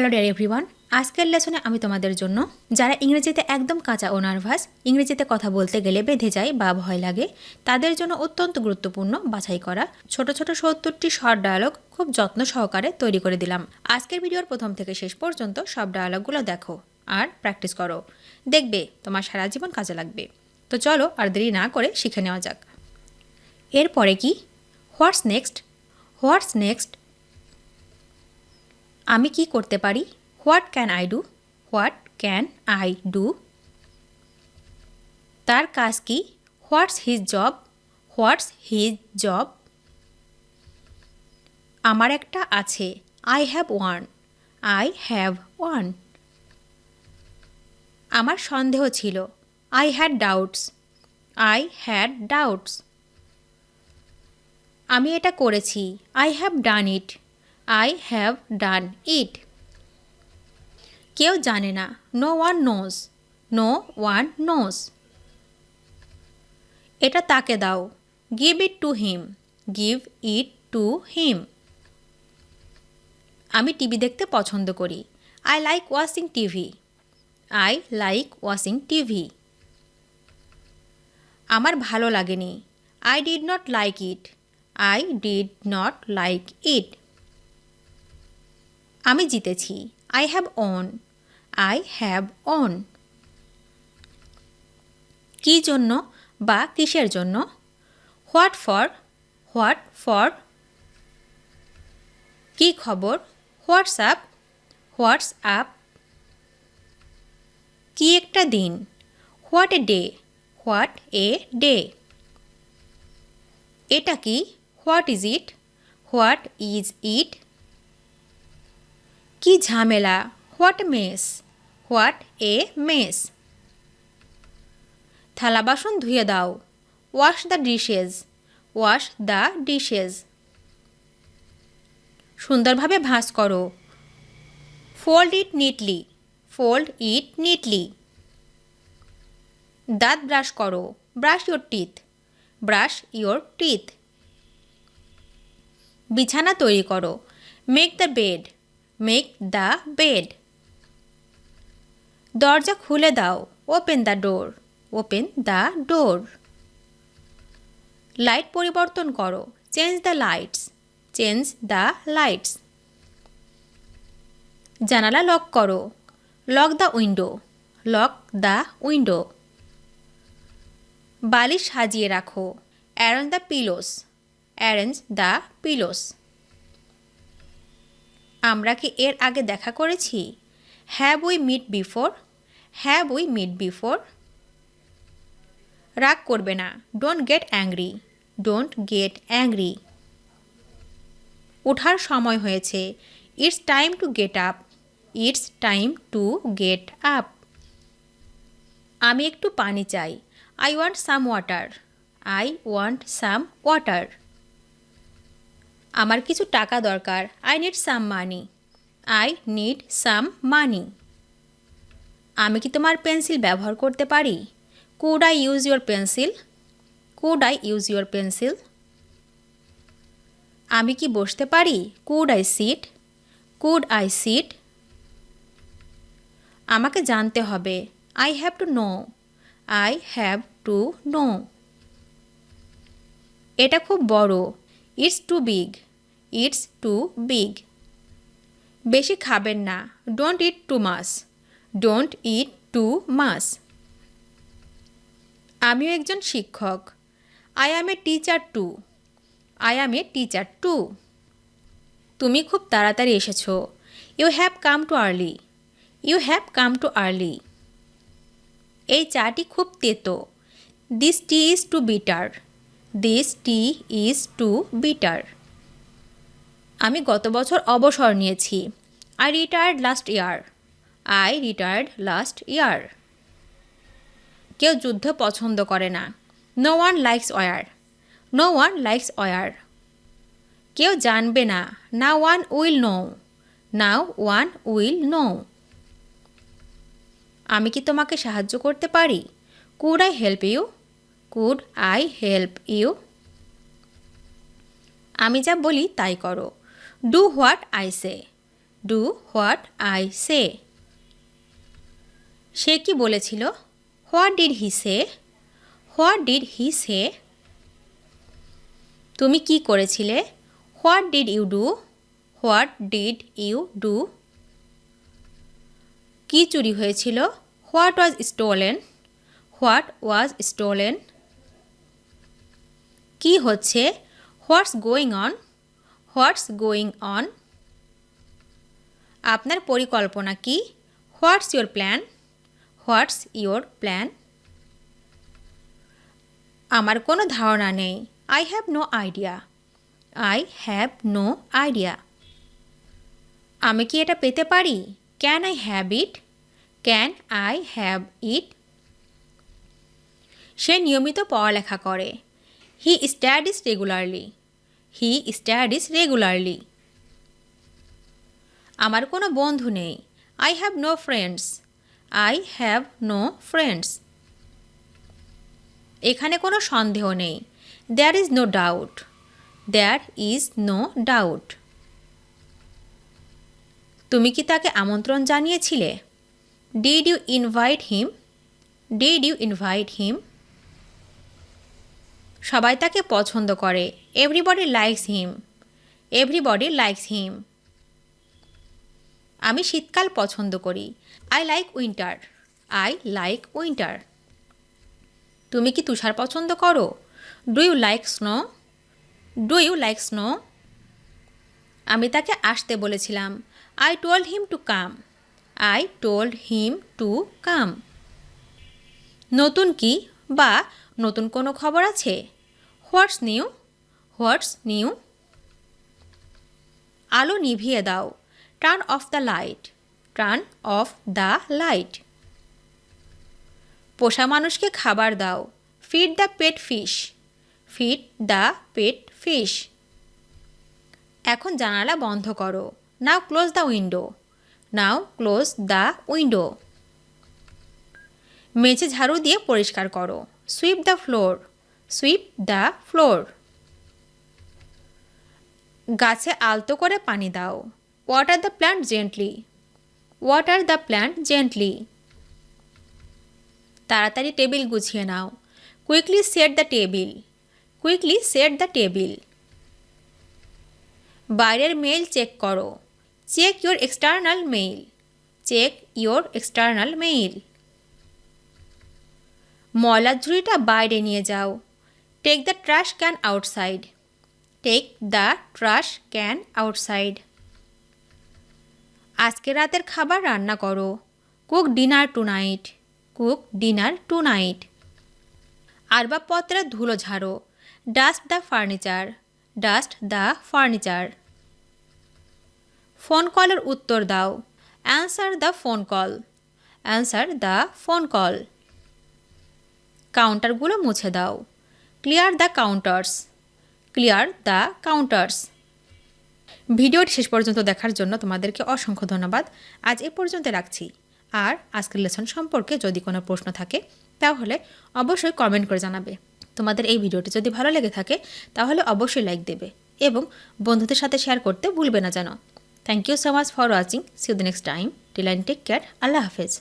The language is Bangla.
হ্যালো ডিয়ার এভরিওয়ান, আজকের লেসনে আমি তোমাদের জন্য যারা ইংরেজিতে একদম কাঁচা ও নার্ভাস, ইংরেজিতে কথা বলতে গেলে বেঁধে যায় বা ভয় লাগে, তাদের জন্য অত্যন্ত গুরুত্বপূর্ণ বাছাই করা ছোট ছোট ৭০টি শর্ট ডায়ালগ খুব যত্ন সহকারে তৈরি করে দিলাম। আজকের ভিডিওর প্রথম থেকে শেষ পর্যন্ত সব ডায়ালগগুলো দেখো আর প্র্যাকটিস করো, দেখবে তোমার সারা জীবন কাজে লাগবে। তো চলো আর দেরি না করে শিখে নেওয়া যাক। এরপরে কি? What's next? What's next? আমি কি করতে পারি? What can I do? What can I do? তার কাজ কি? What's his job? What's his job? আমার একটা আছে। I have one. I have one. আমার সন্দেহ ছিল। I had doubts. I had doubts. আমি এটা করেছি। I have done it. I have done it. কেউ জানে না। No one knows. No one knows. এটা তাকে দাও। Give it to him. Give it to him. আমি টিভি দেখতে পছন্দ করি। I like watching TV. I like watching TV. আমার ভালো লাগেনি। I did not like it. I did not like it. আমি জিতেছি। I have won. I have won. কী জন্য বা কিসের জন্য? What for. What for. কী খবর? What's up. What's up. কী একটা দিন? What a day. What a day. এটা কি? What is it. What is it. কি ঝামেলা? What mess. What a mess. থালা বাসন ধুয়ে দাও। Wash the dishes. Wash the dishes. সুন্দরভাবে ভাঁজ করো। Fold it neatly. Fold it neatly. দাঁত ব্রাশ করো। Brush your teeth. Brush your teeth. বিছানা তৈরি করো। Make the bed. Make the bed. দরজা খুলে দাও। Open the door. Open the door. Light পরিবর্তন করো। Change the lights. Change the lights. জানালা লক করো। Lock the window. Lock the window. বালিশ সাজিয়ে রাখো। Arrange the pillows. Arrange the pillows. আমরা কি এর আগে দেখা করেছি? Have we met before. Have we met before. রাগ করবে না। Don't get angry. Don't get angry. ওঠার সময় হয়েছে। It's time to get up. It's time to get up. আমি একটু পানি চাই। I want some water. I want some water. আমার কিছু টাকা দরকার। I need some money. I need some money. আমি কি তোমার পেন্সিল ব্যবহার করতে পারি? Could I use your pencil? Could I use your pencil? আমি কি বসতে পারি? Could I sit? Could I sit? আমাকে জানতে হবে। I have to know. I have to know. এটা খুব বড়। It's too big. It's too big. বেশি খাবেন না। Don't eat too much. Don't eat too much. আমিও একজন শিক্ষক। I am a teacher two. I am a teacher too. তুমি খুব তাড়াতাড়ি এসেছো। You have come too early. You have come too early. এই চাটি খুব তেতো। This tea is too bitter. This tea is too bitter. আমি গত বছর অবসর নিয়েছি। I retired last year. I retired last year. কেউ যুদ্ধ পছন্দ করে না। No one likes war. No one likes war. কেউ জানবে না। No one will know. No one will no. আমি কি তোমাকে সাহায্য করতে পারি? Could I help you? Could I help you? আমি যা বলি তাই করো। Do what I say. do what I say. সে কি বলেছিল? What did he say? What did he say? তুমি কি করেছিলে? What did you do? What did you do? কি চুরি হয়েছিল? What was stolen? What was stolen? কি হচ্ছে? What's going on? What's going on? আপনার পরিকল্পনা কি? What's your plan? What's your plan? আমার কোনো ধারণা নেই। I have no idea. I have no idea. আমি কি এটা পেতে পারি? Can I have it? Can I have it? সে নিয়মিত পড়ালেখা করে। He studies regularly. He studies regularly. আমার কোনো বন্ধু নেই। I have no friends. I have no friends. এখানে কোনো সন্দেহ নেই। There is no doubt. There is no doubt. তুমি কি তাকে আমন্ত্রণ জানিয়েছিলে? Did you invite him? Did you invite him? সবাই তাকে পছন্দ করে। Everybody likes him. Everybody likes him. আমি শীতকাল পছন্দ করি। I like winter. I like winter. তুমি কি তুষার পছন্দ করো? Do you like snow? Do you like snow? আমি তাকে আসতে বলেছিলাম। I told him to come. I told him to come. নতুন কি বা নতুন কোনো খবর আছে? What's new? What's new? আলো নিভিয়ে দাও। Turn off the light. Turn off the light. পোষা মানুষকে খাবার দাও। Feed the pet fish. Feed the pet fish. এখন জানালা বন্ধ করো। Now close the window. Now close the window. মেঝে ঝাড়ু দিয়ে পরিষ্কার করো। Sweep the floor. Sweep the floor. গাছে আলতো করে পানি দাও। Water the plant gently. Water the plant gently. তাড়াতাড়ি টেবিল গুছিয়ে নাও। Quickly set the table. Quickly set the table. বাইরের মেইল চেক করো। Check your external mail. Check your external mail. ময়লার ঝুড়িটা বাইরে নিয়ে যাও। Take the trash can outside. Take the trash can outside. আজকে রাতের খাবার রান্না করো। Cook dinner tonight. Cook dinner tonight. আসবাবপত্রের ধুলো ঝাড়ো। Dust the furniture. Dust the furniture. Phone কলের উত্তর দাও। Answer the phone call. Answer the phone call. কাউন্টারগুলো মুছে দাও। Clear the counters. Clear the counters. ভিডিওটি শেষ পর্যন্ত দেখার জন্য তোমাদেরকে অসংখ্য ধন্যবাদ। আজ এ পর্যন্ত রাখছি। আর আজকের লেসন সম্পর্কে যদি কোনো প্রশ্ন থাকে তাহলে অবশ্যই কমেন্ট করে জানাবে। তোমাদের এই ভিডিওটি যদি ভালো লেগে থাকে তাহলে অবশ্যই লাইক দেবে এবং বন্ধুদের সাথে শেয়ার করতে ভুলবে না যেন। Thank you so much for watching. See you the next time. Till then take care. আল্লাহ হাফেজ।